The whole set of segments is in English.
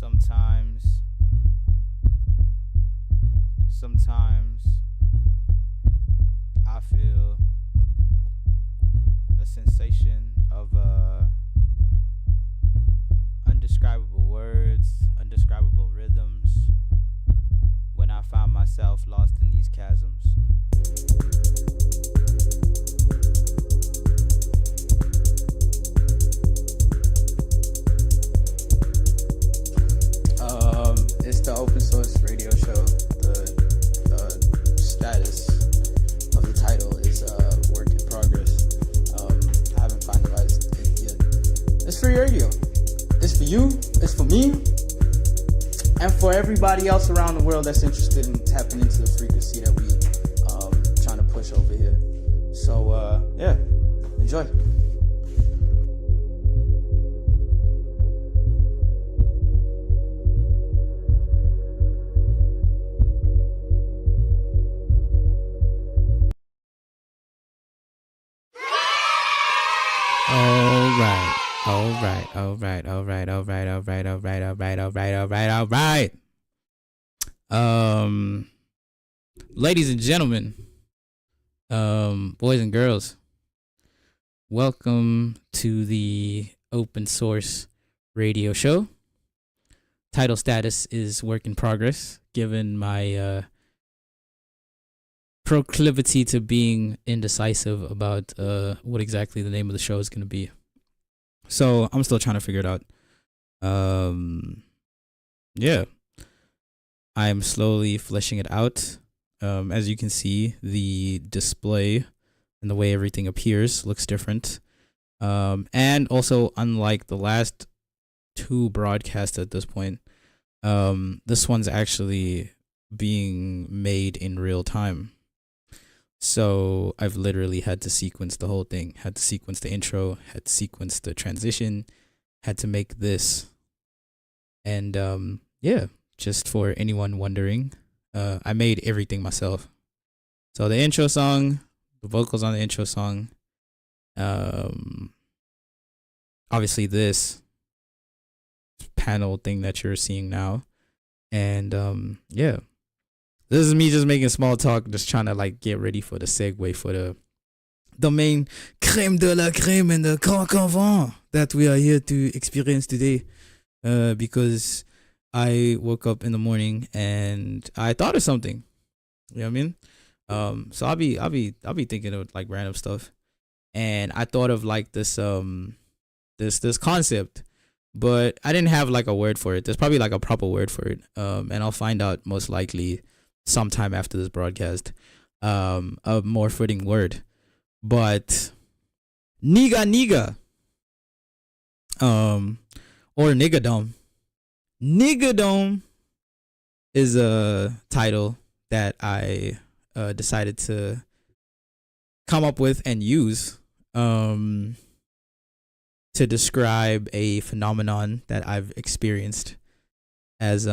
Sometimes, sometimes I feel a sensation of undescribable words, undescribable rhythms when I find myself lost in these chasms. It's the open source radio show. The status of the title is work in progress. I haven't finalized it yet. It's free radio. It's for you. It's for me. And for everybody else around the world that's interested in tapping into the frequency that we trying to push over here. So yeah, enjoy. All right. Ladies and gentlemen, boys and girls, welcome to the open source radio show. Title status is work in progress, given my proclivity to being indecisive about what exactly the name of the show is going to be. So I'm still trying to figure it out. Yeah, I'm slowly fleshing it out. As you can see, the display and the way everything appears looks different. And also, unlike the last two broadcasts at this point, this one's actually being made in real time. So I've literally had to sequence the whole thing, had to sequence the intro, had to sequence the transition, had to make this. And yeah, just for anyone wondering, I made everything myself. So the intro song, the vocals on the intro song, obviously this panel thing that you're seeing now. And yeah. This is me just making small talk, just trying to like get ready for the segue for the main crème de la crème and the grand convent that we are here to experience today. Because I woke up in the morning and I thought of something. You know what I mean? So I'll be thinking of like random stuff, and I thought of like this this concept, but I didn't have like a word for it. There's probably like a proper word for it. And I'll find out most likely sometime after this broadcast, a more fitting word. But kneegadom, or kneegadom. Kneegadom is a title that I decided to come up with and use to describe a phenomenon that I've experienced as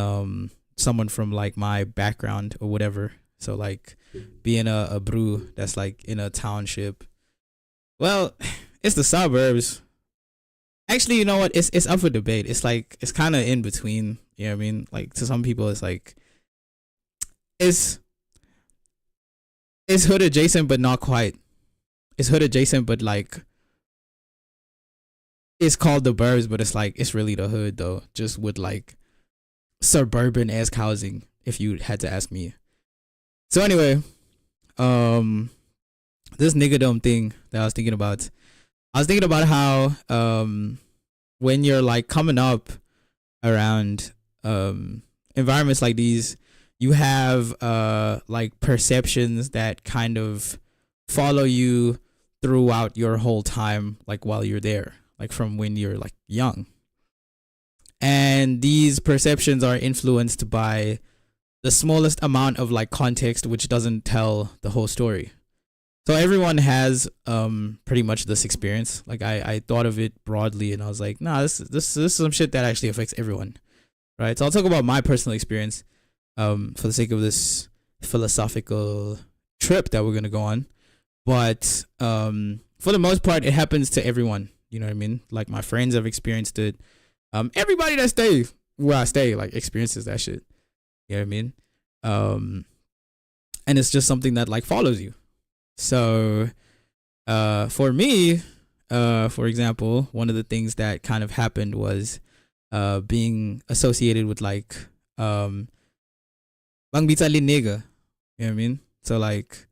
someone from like my background or whatever. So like being a brew that's like in a township. Well, it's the suburbs. Actually, you know what? It's up for debate. It's like it's kind of in between. You know what I mean? Like to some people, it's like it's hood adjacent, but not quite. It's hood adjacent, but like it's called the burbs, but it's like it's really the hood though, just with like suburban-esque housing, if you had to ask me. So anyway, this kneegadom thing that I was thinking about how when you're like coming up around environments like these, you have like perceptions that kind of follow you throughout your whole time, like while you're there, like from when you're like young. And these perceptions are influenced by the smallest amount of like context, which doesn't tell the whole story. So everyone has pretty much this experience. Like I thought of it broadly, and I was like, nah, this is some shit that actually affects everyone, right? So I'll talk about my personal experience for the sake of this philosophical trip that we're gonna go on. But for the most part, it happens to everyone. You know what I mean? Like my friends have experienced it. Everybody that's there, where I stay like experiences that shit. You know what I mean? And it's just something that like follows you. So for me, for example, one of the things that kind of happened was being associated with like bang bitali nigga. You know what I mean? So like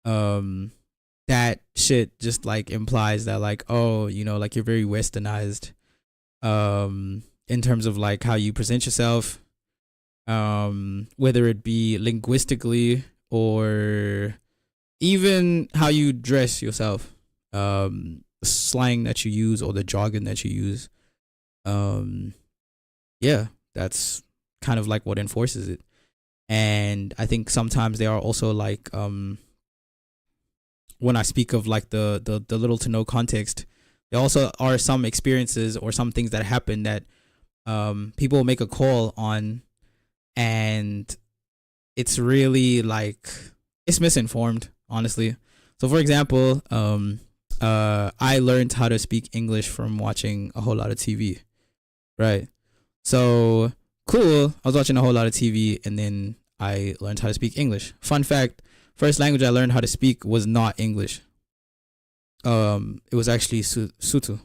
that shit just like implies that like, oh, you know, like you're very westernized in terms of like how you present yourself, whether it be linguistically or even how you dress yourself, the slang that you use or the jargon that you use. Yeah, that's kind of like what enforces it. And I think sometimes they are also like when I speak of like the little to no context, there also are some experiences or some things that happen that people will make a call on, and it's really like it's misinformed, honestly. So for example, I learned how to speak English from watching a whole lot of TV, right? So cool, I was watching a whole lot of TV and then I learned how to speak English. Fun fact, first language I learned how to speak was not English. It was actually Sutu.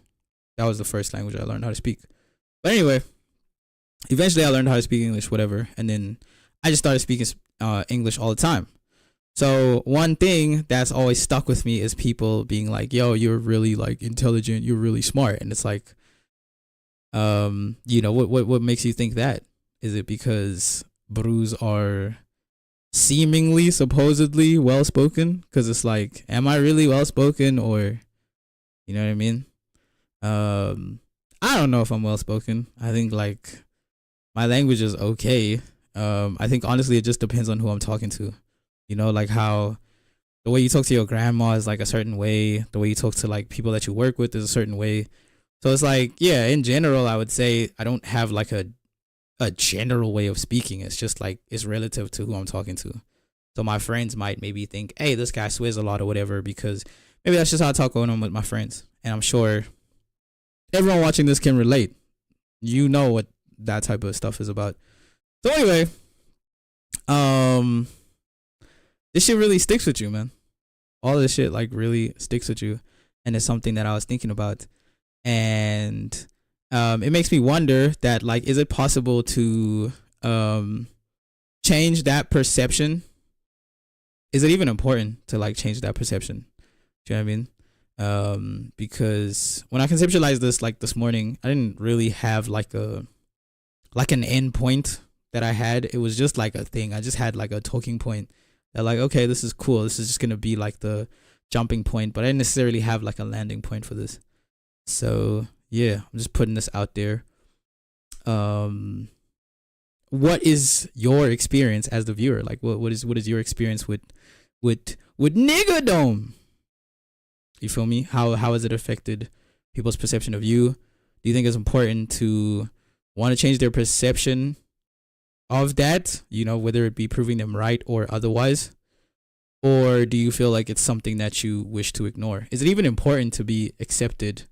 That was the first language I learned how to speak. But anyway, eventually I learned how to speak English, whatever, and then I just started speaking English all the time. So one thing that's always stuck with me is people being like, "Yo, you're really like intelligent, you're really smart," and it's like, you know, what makes you think that? Is it because Brus are seemingly, supposedly well spoken? Because it's like, am I really well spoken, or, you know what I mean? I don't know if I'm well spoken. I think like my language is okay. I think honestly it just depends on who I'm talking to. You know, like how the way you talk to your grandma is like a certain way. The way you talk to like people that you work with is a certain way. So it's like, yeah, in general, I would say I don't have like a general way of speaking. It's just like it's relative to who I'm talking to. So my friends might maybe think, hey, this guy swears a lot or whatever, because maybe that's just how I talk going on with my friends. And I'm sure everyone watching this can relate. You know what that type of stuff is about. So anyway, this shit really sticks with you, man. All this shit like really sticks with you, and it's something that I was thinking about, and it makes me wonder that like, is it possible to change that perception? Is it even important to like change that perception? Do you know what I mean? Because when I conceptualized this like this morning, I didn't really have like an end point that I had. It was just like a thing. I just had like a talking point that like, okay, this is cool. This is just gonna be like the jumping point, but I didn't necessarily have like a landing point for this. So yeah, I'm just putting this out there. What is your experience as the viewer? Like, what is your experience with kneegadom? You feel me? How has it affected people's perception of you? Do you think it's important to want to change their perception of that, you know, whether it be proving them right or otherwise? Or do you feel like it's something that you wish to ignore? Is it even important to be accepted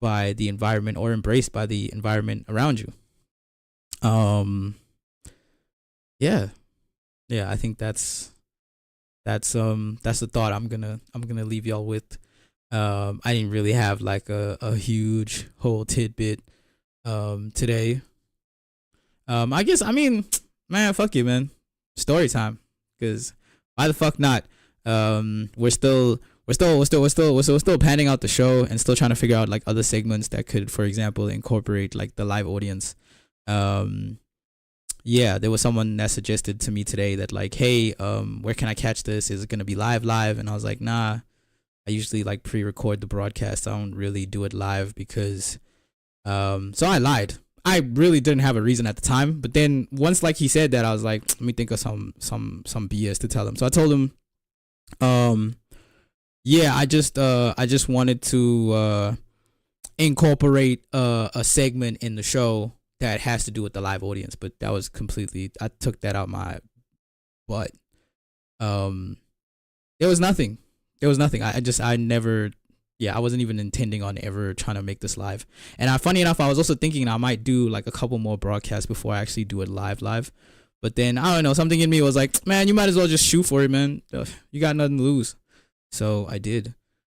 by the environment or embraced by the environment around you? Yeah, I think that's the thought I'm gonna leave y'all with. I didn't really have like a huge whole tidbit today. I guess, I mean, man, fuck you, man. Story time, because why the fuck not? We're still panning out the show and still trying to figure out like other segments that could, for example, incorporate like the live audience. Yeah, there was someone that suggested to me today that like, hey, where can I catch this? Is it gonna be live? And I was like, nah. I usually like pre-record the broadcast. I don't really do it live because, so I lied. I really didn't have a reason at the time, but then once like he said that, I was like, let me think of some BS to tell him. So I told him, yeah, I just wanted to incorporate a segment in the show that has to do with the live audience, but that was completely, I took that out my butt. There was nothing. I never yeah, I wasn't even intending on ever trying to make this live. And funny enough, I was also thinking I might do like a couple more broadcasts before I actually do it live. But then I don't know, something in me was like, man, you might as well just shoot for it, man. You got nothing to lose. So I did,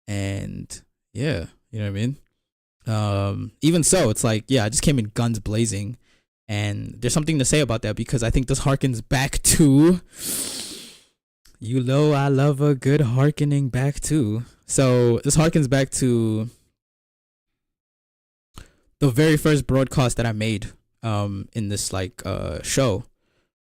and yeah, you know what I mean. Even so, it's like, yeah, I just came in guns blazing, and there's something to say about that because I think this harkens back to, you know, I love a good harkening back to. So this harkens back to the very first broadcast that I made in this like show,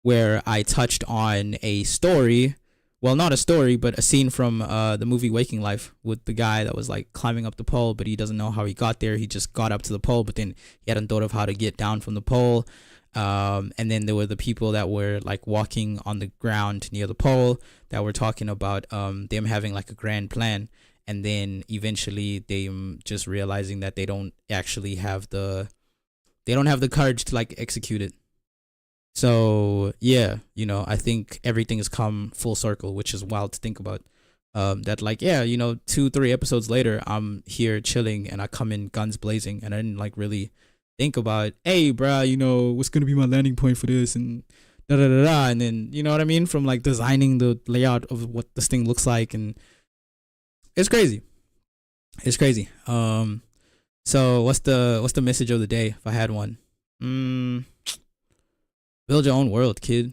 where I touched on a story, well, not a story, but a scene from the movie Waking Life with the guy that was like climbing up the pole, but he doesn't know how he got there. He just got up to the pole, but then he hadn't thought of how to get down from the pole. And then there were the people that were like walking on the ground near the pole that were talking about them having like a grand plan, and then eventually they just realizing that they don't actually have the courage to like execute it. So yeah, you know, I think everything has come full circle, which is wild to think about. That like, yeah, you know, 2-3 episodes later, I'm here chilling and I come in guns blazing, and I didn't like really think about, hey, bruh, you know, what's gonna be my landing point for this, and da da da da, and then, you know what I mean, from like designing the layout of what this thing looks like, and it's crazy. It's crazy. So what's the message of the day if I had one? Build your own world, kid.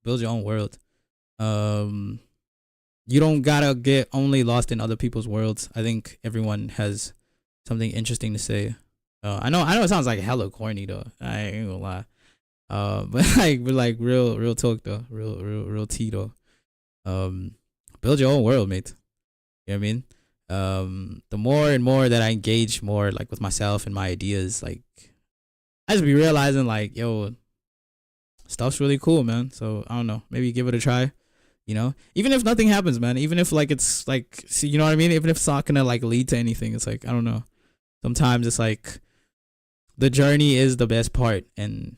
Build your own world. You don't gotta get only lost in other people's worlds. I think everyone has something interesting to say. I know it sounds like hella corny though. I ain't gonna lie. But like real talk though. Real tea though. Build your own world, mate. You know what I mean? The more and more that I engage more like with myself and my ideas, like I just be realizing like, yo, stuff's really cool, man. So I don't know, maybe give it a try, you know, even if nothing happens, man, even if like it's like, see, you know what I mean, even if it's not gonna like lead to anything, it's like, I don't know, sometimes it's like the journey is the best part. And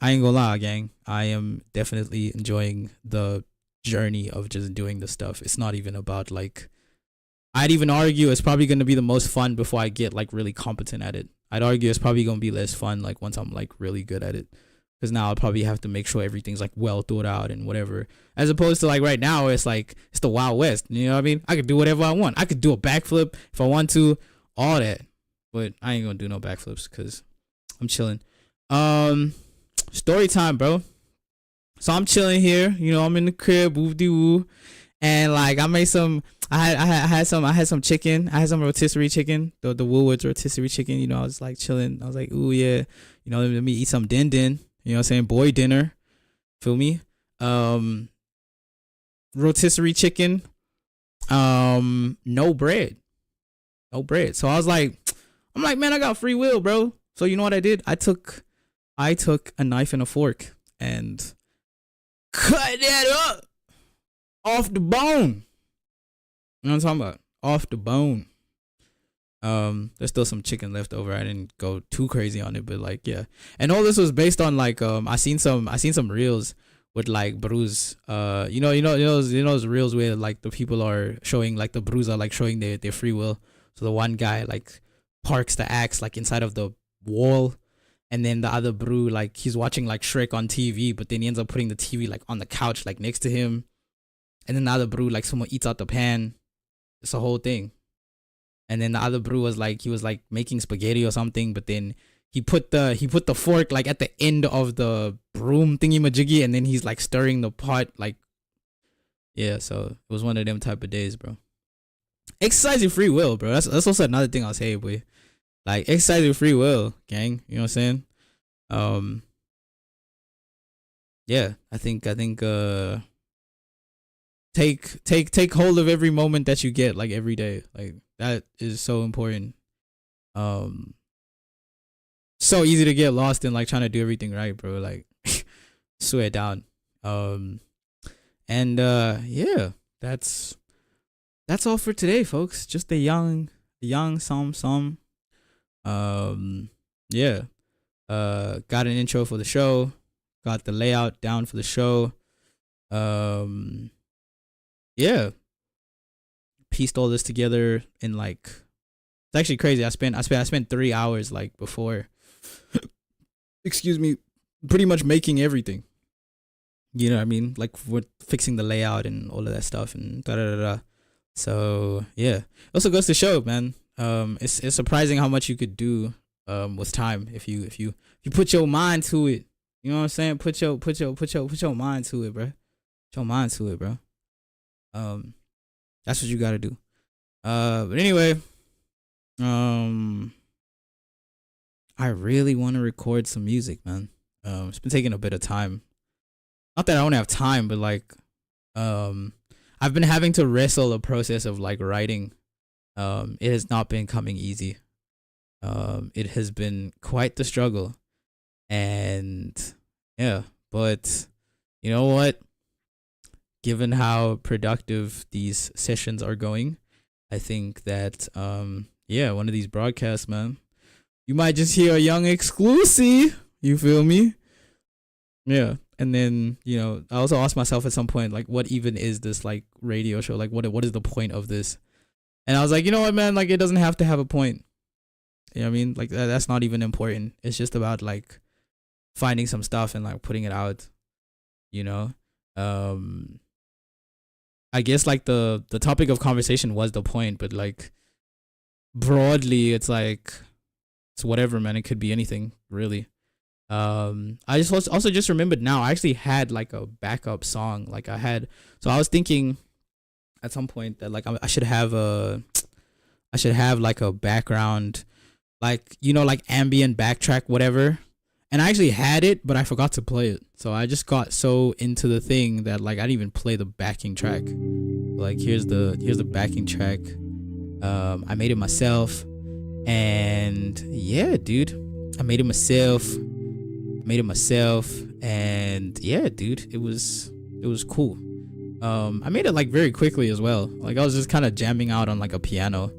I ain't gonna lie, gang, I am definitely enjoying the journey of just doing the stuff. It's not even about like, I'd even argue it's probably gonna be the most fun before I get like really competent at it. I'd argue it's probably gonna be less fun like once I'm like really good at it, because now I'll probably have to make sure everything's like well thought out and whatever, as opposed to like right now it's like it's the Wild West, you know what I mean? I could do whatever I want. I could do a backflip if I want to, all that, but I ain't gonna do no backflips because I'm chilling. Story time, bro. So I'm chilling here, you know, I'm in the crib, woo de woo, and like I made some, I had some chicken. I had some rotisserie chicken, the Woolworths rotisserie chicken. You know, I was like chilling. I was like, ooh yeah, you know, let me eat some din din. You know what I'm saying? Boy dinner. Feel me? Rotisserie chicken. No bread. No bread. So I'm like, man, I got free will, bro. So you know what I did? I took a knife and a fork and cut that up off the bone. You know what I'm talking about? Off the bone. There's still some chicken left over. I didn't go too crazy on it, but like, yeah. And all this was based on like, I seen some reels with like brews. You know those reels where like the people are showing, like the brews are like showing their free will. So the one guy like parks the axe like inside of the wall, and then the other brew like he's watching like Shrek on TV, but then he ends up putting the TV like on the couch like next to him, and then the other brew like someone eats out the pan. It's a whole thing. And then the other brew was like, he was like making spaghetti or something, but then he put the fork like at the end of the broom thingy majiggy, and then he's like stirring the pot, like, yeah. So it was one of them type of days, bro. Exercise your free will, bro. That's also another thing I'll say, boy. Like, exercise your free will, gang. You know what I'm saying? Yeah, I think take hold of every moment that you get, like every day. Like that is so important. So easy to get lost in like trying to do everything right, bro. Like swear down. And yeah, that's all for today, folks. Just a young some. Yeah. Got an intro for the show. Got the layout down for the show. Yeah. pieced all this together in like, it's actually crazy. I spent 3 hours like before, excuse me, pretty much making everything. You know what I mean? Like with fixing the layout and all of that stuff and da da da da. So yeah, it also goes to show, man. It's surprising how much you could do with time if you put your mind to it. You know what I'm saying? Put your mind to it, bro. Put your mind to it, bro. That's what you gotta do. But anyway, I really want to record some music, man. It's been taking a bit of time. Not that I don't have time, but like, I've been having to wrestle the process of like writing. It has not been coming easy. It has been quite the struggle, and yeah, but you know what? Given how productive these sessions are going, I think that yeah, one of these broadcasts, man, you might just hear a young exclusive. You feel me? Yeah. And then, you know, I also asked myself at some point, like, what even is this like radio show? Like, what is the point of this? And I was like, you know what, man? Like, it doesn't have to have a point. You know what I mean? Like, that's not even important. It's just about like finding some stuff and like putting it out. You know, I guess like the topic of conversation was the point, but like broadly, it's like it's whatever, man. It could be anything, really. I just also just remembered now, I actually had like a backup song. Like I was thinking at some point that like I should have like a background, like, you know, like ambient backtrack, whatever. And I actually had it, but I forgot to play it. So I just got so into the thing that like I didn't even play the backing track. Like here's the backing track. I made it myself, and yeah, dude, I made it myself. And yeah, dude, it was cool. I made it like very quickly as well. Like I was just kind of jamming out on like a piano,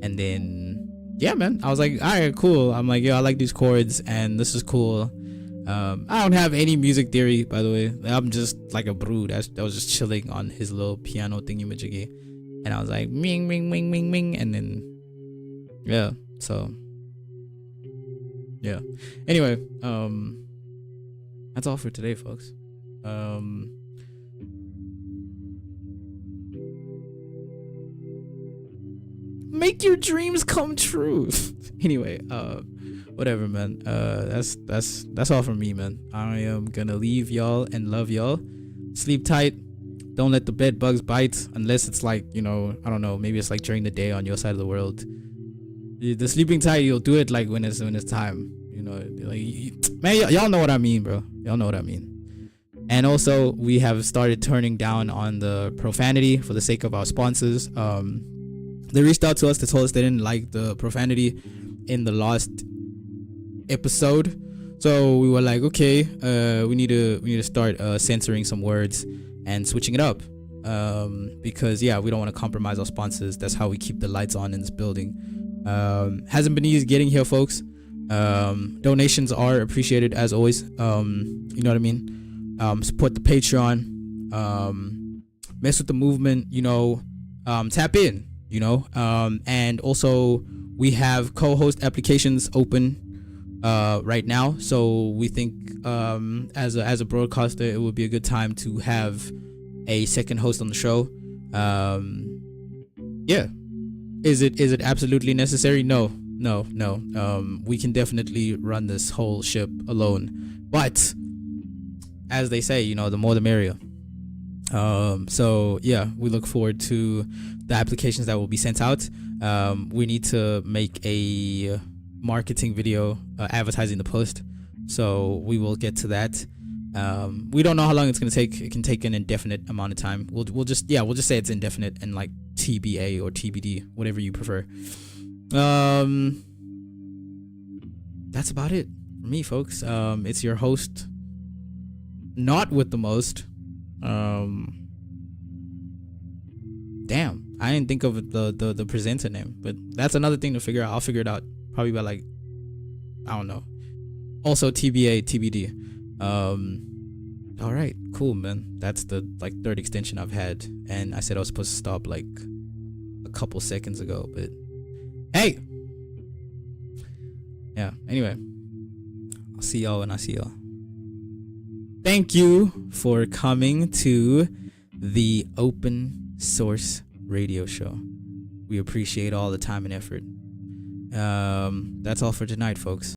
and then yeah, man, I was like, all right, cool. I'm like, yo, I like these chords and this is cool. I don't have any music theory, by the way. I'm just like a brood. I was just chilling on his little piano thingy-majiggy, and I was like, ming, ming, ming, ming, ming, and then yeah, so yeah. Anyway, that's all for today, folks. Make your dreams come true. Anyway, whatever, man. That's all from me, man. I am gonna leave y'all and love y'all. Sleep tight. Don't let the bed bugs bite, unless it's like, you know, I don't know, maybe it's like during the day on your side of the world. The sleeping tight, you'll do it like when it's time. You know, like, man, y'all know what I mean, bro. Y'all know what I mean. And also, we have started turning down on the profanity for the sake of our sponsors. They reached out to us to tell us they didn't like the profanity in the last episode, so we were like, okay, we need to start censoring some words and switching it up, because yeah, we don't want to compromise our sponsors. That's how we keep the lights on in this building. Hasn't been easy getting here, folks. Donations are appreciated as always. You know what I mean? Support the Patreon, mess with the movement, you know, tap in, you know, and also we have co-host applications open right now, so we think as a broadcaster it would be a good time to have a second host on the show. Yeah, is it absolutely necessary? No. We can definitely run this whole ship alone, but as they say, you know, the more the merrier. So yeah, we look forward to the applications that will be sent out. We need to make a marketing video advertising the post, so we will get to that. We don't know how long it's gonna take. It can take an indefinite amount of time. We'll just say it's indefinite and like TBA or TBD, whatever you prefer. That's about it for me, folks. It's your host, not with the most. Damn, I didn't think of the presenter name, but that's another thing to figure out. I'll figure it out probably by like, I don't know. Also TBA, TBD. All right, cool, man. That's the like third extension I've had, and I said I was supposed to stop like couple seconds ago, but hey, yeah. Anyway, I'll see y'all when I see y'all. Thank you for coming to the Open Source Radio Show. We appreciate all the time and effort. That's all for tonight, folks.